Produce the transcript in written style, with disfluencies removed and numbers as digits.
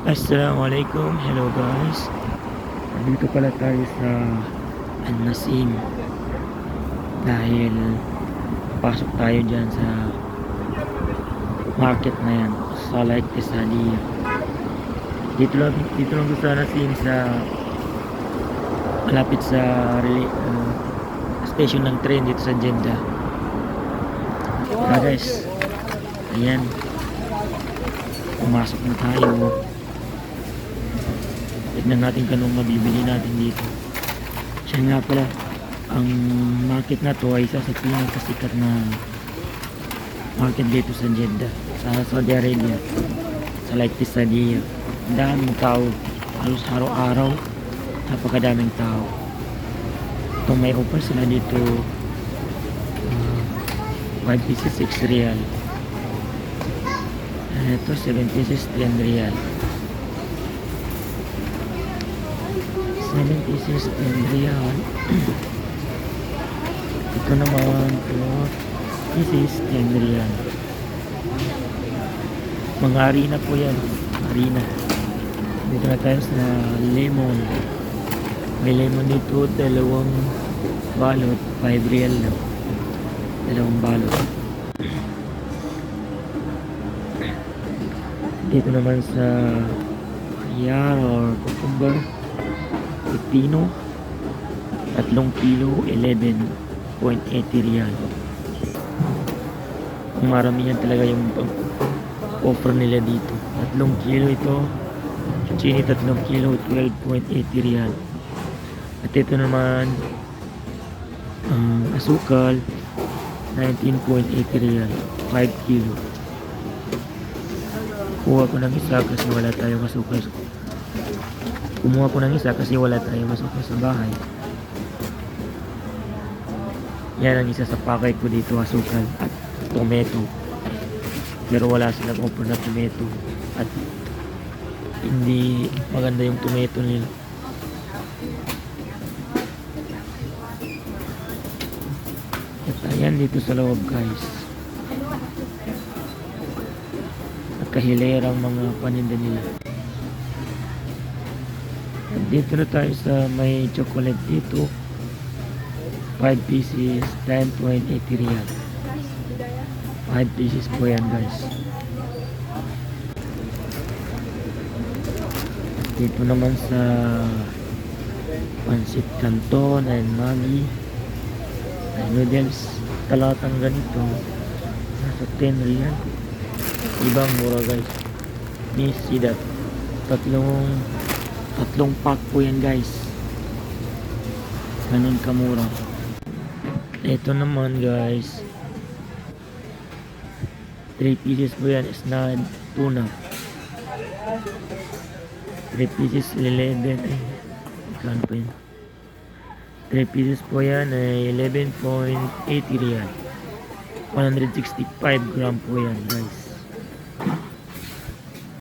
Assalamualaikum, hello guys. Dito pala tayo sa Al-Nasim dahil pasok tayo dyan sa market na yan, Salah Iqtisadiya. Dito lang gusto na Nasim sa malapit sa station ng train dito sa Jeddah. Guys, ayan, pumasok na tayo. Tignan natin kanong mabibili natin dito. Siya nga pala, ang market na to ay isa sa pinakasikat na market dito sa Jeddah, sa Saudi Arabia, sa Salah Iqtisadiya. Ang daming tao, halos araw-araw, napakadaming tao. Itong may offer sila dito, 5 pieces 6 riyal. Ito 7 pieces 10 riyal. 7 pieces 10 riyal. Ito naman 4 pieces 10 riyal. Mga harina po yan, harina. Dito na tayo sa lemon. May lemon dito, dalawang balot, 5 riyal na. Dalawang balot. Dito naman sa khiyar or cucumber, pipino, 3 kilo, 11.80 riyal. Marami yan talaga yung offer nila dito. 3 kilo ito, chini 3 kilo, 12.80 riyal. At ito naman, asukal, 19.80 riyal, 5 kilo. Kumuha ko ng isa kasi wala tayong asukal. Kumuha ko ng isa kasi wala tayong asukal sa bahay. Yan ang isa sa pakay ko dito, asukal at tomato. Pero wala silang offer na tomato at hindi maganda yung tomato nila. At ayan dito sa loob guys, at kahilerang mga paninda nila. At dito na tayo sa may chocolate dito, 5 pieces 10.80 riyal. 5 pieces po yan guys. At dito naman sa pancit canton and Maggi noodles, talatang ganito nasa 10 riyal. Ibang mura guys. Miss see that, tatlong pack po yan guys, ganun kamura. Ito naman guys, 3 pieces po yan, snad tuna, 3 pieces 11 ay ikan po yan. 3 pieces po yan ay 11.80 riyal. 165 gram po yan guys.